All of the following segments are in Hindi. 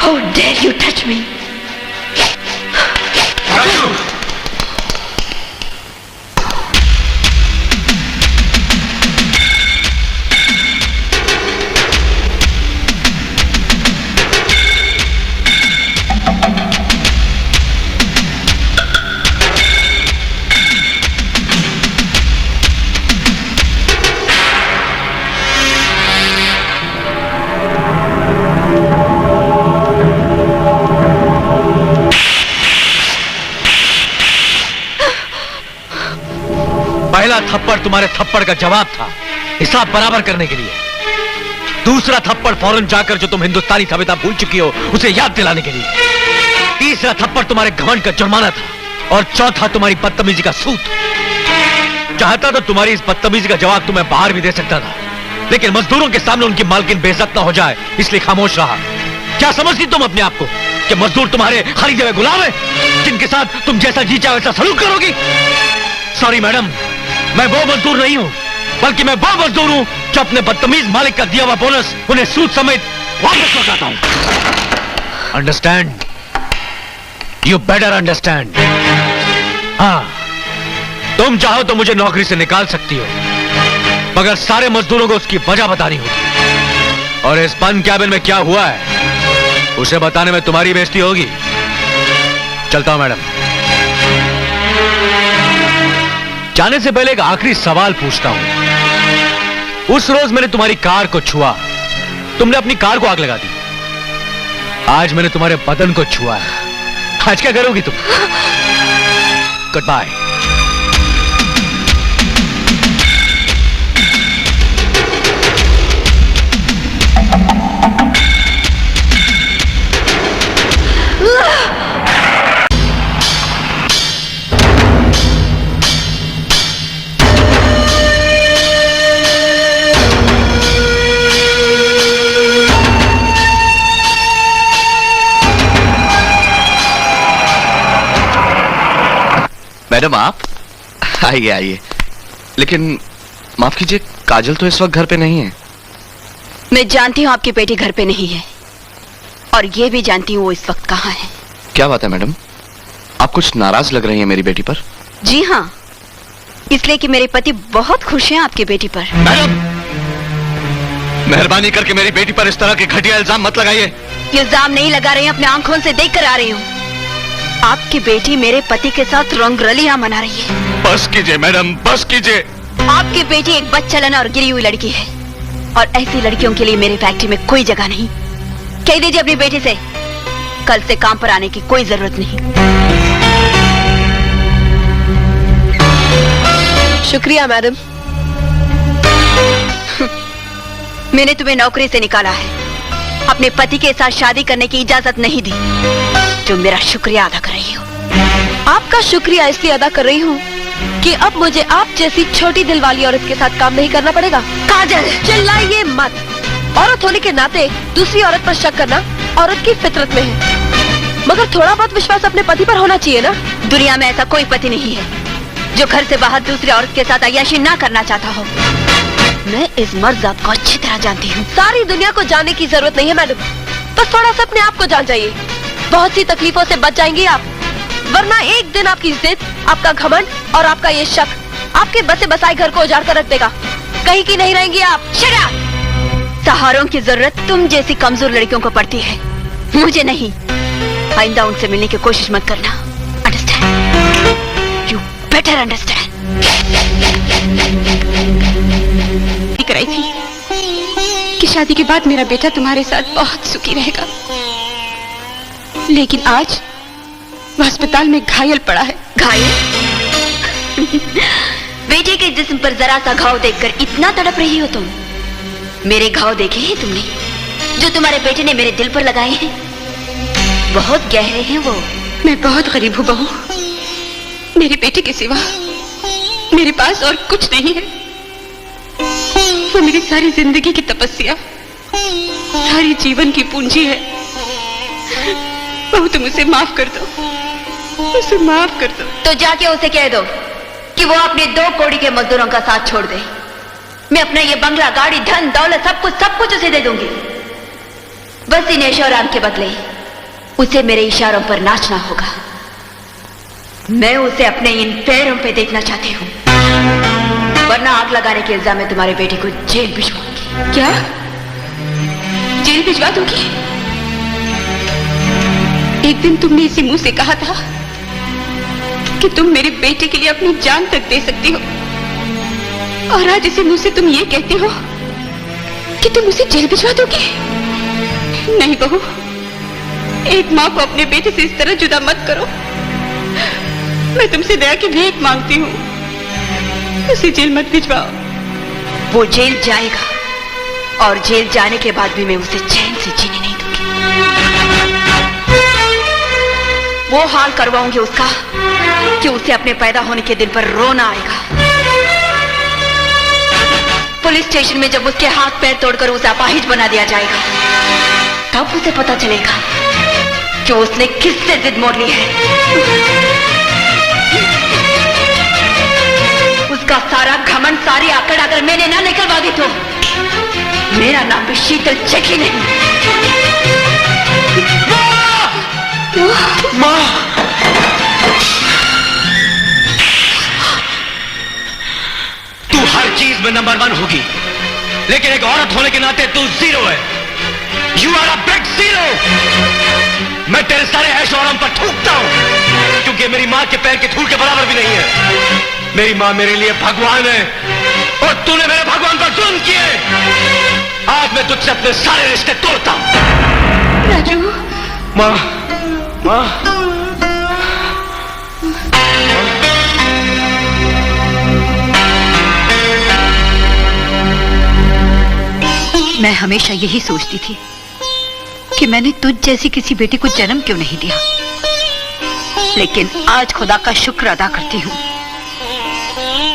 How dare you touch me? Raju! पहला थप्पड़ तुम्हारे थप्पड़ का जवाब था, हिसाब बराबर करने के लिए। दूसरा थप्पड़ फौरन जाकर जो तुम हिंदुस्तानी सभ्यता भूल चुकी हो उसे याद दिलाने के लिए। तीसरा थप्पड़ तुम्हारे घमंड का जुर्माना था और चौथा तुम्हारी बदतमीजी का सूत। चाहता तो तुम्हारी इस बदतमीजी का जवाब तुम्हें बाहर भी दे सकता था, लेकिन मजदूरों के सामने उनकी मालकिन बेइज्जत ना हो जाए इसलिए खामोश रहा। क्या समझती तुम अपने आप को कि मजदूर तुम्हारे खरीदे हुए गुलाम है जिनके साथ तुम जैसा जी चाहे वैसा सलूक करोगी? सॉरी मैडम, मैं वो मजदूर नहीं हूं, बल्कि मैं वो मजदूर हूं जो अपने बदतमीज मालिक का दिया हुआ बोनस उन्हें सूद समेत वापस लौटाता हूं। अंडरस्टैंड? You better understand. हाँ, तुम चाहो तो मुझे नौकरी से निकाल सकती हो, मगर सारे मजदूरों को उसकी वजह बतानी होगी। और इस बंद कैबिन में क्या हुआ है उसे बताने में तुम्हारी बेइज्जती होगी। चलता हूं मैडम। जाने से पहले एक आखिरी सवाल पूछता हूं। उस रोज मैंने तुम्हारी कार को छुआ, तुमने अपनी कार को आग लगा दी। आज मैंने तुम्हारे बदन को छुआ है, आज क्या करोगी तुम? Good bye. मैडम आप आइए आइए, लेकिन माफ कीजिए, काजल तो इस वक्त घर पे नहीं है। मैं जानती हूँ आपकी बेटी घर पे नहीं है, और ये भी जानती हूँ वो इस वक्त कहाँ है। क्या बात है मैडम, आप कुछ नाराज लग रही हैं मेरी बेटी पर? जी हाँ, इसलिए कि मेरे पति बहुत खुश हैं आपकी बेटी पर। मैडम, मेहरबानी करके मेरी बेटी पर इस तरह के घटिया इल्जाम मत लगाइए। इल्जाम नहीं लगा रही, अपने आंखों से देख कर आ रही हूँ। आपकी बेटी मेरे पति के साथ रंगरलियां मना रही है। बस कीजिए मैडम, बस कीजिए। आपकी बेटी एक बदचलन और गिरी हुई लड़की है, और ऐसी लड़कियों के लिए मेरी फैक्ट्री में कोई जगह नहीं। कह दीजिए अपनी बेटी से कल से काम पर आने की कोई जरूरत नहीं। शुक्रिया मैडम। मैंने तुम्हें नौकरी से निकाला है, अपने पति के साथ शादी करने की इजाजत नहीं दी। जो मेरा शुक्रिया अदा कर रही हो। आपका शुक्रिया इसलिए अदा कर रही हूँ कि अब मुझे आप जैसी छोटी दिल वाली औरत के साथ काम नहीं करना पड़ेगा। काजल, चिल्लाइए मत। औरत होने के नाते दूसरी औरत पर शक करना औरत की फितरत में है, मगर थोड़ा बहुत विश्वास अपने पति पर होना चाहिए ना। दुनिया में ऐसा कोई पति नहीं है जो घर से बाहर दूसरी औरत के साथ अय्याशी ना करना चाहता हो। मैं इस मर्द को अच्छी तरह जानती हूँ। सारी दुनिया को जानने की जरूरत नहीं है मैडम, बस थोड़ा सा अपने आप को जान जाइए। बहुत सी तकलीफों से बच जाएंगी आप, वरना एक दिन आपकी जिद, आपका घमंड और आपका ये शक आपके बसे बसाए घर को उजाड़ कर रख देगा। कहीं की नहीं रहेंगी आप। Shut up! सहारों की जरूरत तुम जैसी कमजोर लड़कियों को पड़ती है, मुझे नहीं। आइंदा उनसे मिलने की कोशिश मत करना। अंडरस्टैंड? You better understand. कराई थी कि शादी के बाद मेरा बेटा तुम्हारे साथ बहुत सुखी रहेगा, लेकिन आज वो अस्पताल में घायल पड़ा है। घायल? बेटे के जिस्म पर जरा सा घाव देखकर इतना तड़प रही हो तुम? मेरे घाव देखे हैं तुमने जो तुम्हारे बेटे ने मेरे दिल पर लगाए हैं? बहुत गहरे हैं वो। मैं बहुत गरीब हूँ बहू, मेरे बेटे के सिवा मेरे पास और कुछ नहीं है। वो मेरी सारी जिंदगी की तपस्या, सारी जीवन की पूंजी है। बहू तुम उसे माफ कर दो, उसे माफ कर दो। तो जाके उसे कह दो कि वो अपने 2 कौड़ी के मजदूरों का साथ छोड़ दे। मैं अपना ये बंगला, गाड़ी, धन दौलत सब कुछ उसे दे दूंगी, बस इन ऐशो आराम के बदले। उसे मेरे इशारों पर नाचना होगा। मैं उसे अपने इन पैरों पे देखना चाहती हूँ, वरना आग लगाने के इल्जाम में तुम्हारे बेटे को जेल भिजवाऊंगी। क्या? जेल भिजवा दूंगी? एक दिन तुमने इसी मुंह से कहा था कि तुम मेरे बेटे के लिए अपनी जान तक दे सकती हो, और आज इसी मुंह से तुम ये कहती हो कि तुम उसे जेल भिजवा दोगी? नहीं बहू, एक माँ को अपने बेटे से इस तरह जुदा मत करो। मैं तुमसे दया की भीख मांगती हूँ, उसे जेल मत भिजवाओ। वो जेल जाएगा, और जेल जाने के बाद भी मैं उसे चैन से जीने नहीं दूंगी। वो हाल करवाऊंगी उसका कि उसे अपने पैदा होने के दिन पर रोना आएगा। पुलिस स्टेशन में जब उसके हाथ पैर तोड़कर उसे अपाहिज बना दिया जाएगा, तब उसे पता चलेगा कि उसने किससे जिद मोड़ ली है। उसका सारा घमंड, सारी आकड़ अगर मैंने ना निकलवा दी तो मेरा नाम भी शीतल चकी नहीं। माँ! तू हर चीज में नंबर 1 होगी, लेकिन एक औरत होने के नाते तू 0 है। You are a big 0। मैं तेरे सारे ऐश और आराम पर थूकता हूं, क्योंकि मेरी माँ के पैर के धूल के बराबर भी नहीं है। मेरी माँ मेरे लिए भगवान है, और तूने मेरे भगवान पर जुल्म किए। आज मैं तुझसे अपने सारे रिश्ते तोड़ता हूं। राजू। माँ, माँ, मैं हमेशा यही सोचती थी कि मैंने तुझ जैसी किसी बेटे को जन्म क्यों नहीं दिया, लेकिन आज खुदा का शुक्र अदा करती हूँ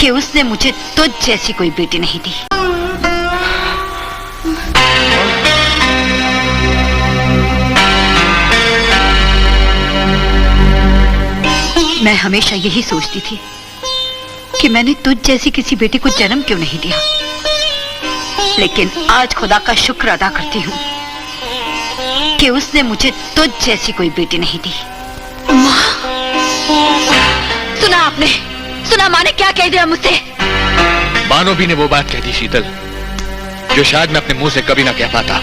कि उसने मुझे तुझ जैसी कोई बेटी नहीं दी। मैं हमेशा यही सोचती थी कि मैंने तुझ जैसी किसी बेटे को जन्म क्यों नहीं दिया, लेकिन आज खुदा का शुक्र अदा करती हूँ कि उसने मुझे तुझ जैसी कोई बेटी नहीं दी। माँ, सुना आपने? सुना माँ ने क्या कह दिया मुझसे? बानो भी ने वो बात कह दी शीतल, जो शायद मैं अपने मुंह से कभी ना कह पाता।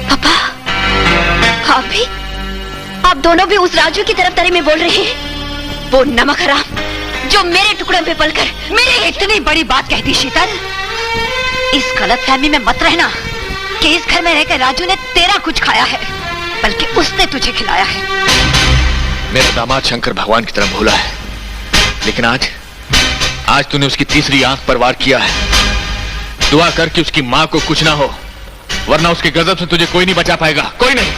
पापा, आप भी? आप दोनों भी उस राजू की तरफदारी में बोल रहे हैं? वो नमक हराम जो मेरे टुकड़ों पे पलकर मेरे इतनी बड़ी बात कह दी शीतल। इस गलतफहमी में मत रहना कि इस घर में रहकर राजू ने तेरा कुछ खाया है, बल्कि उसने तुझे खिलाया है। मेरा दामाद शंकर भगवान की तरह भोला है, लेकिन आज तूने उसकी तीसरी आंख पर वार किया है। दुआ कर कि उसकी माँ को कुछ ना हो, वरना उसके गजब से तुझे कोई नहीं बचा पाएगा, कोई नहीं।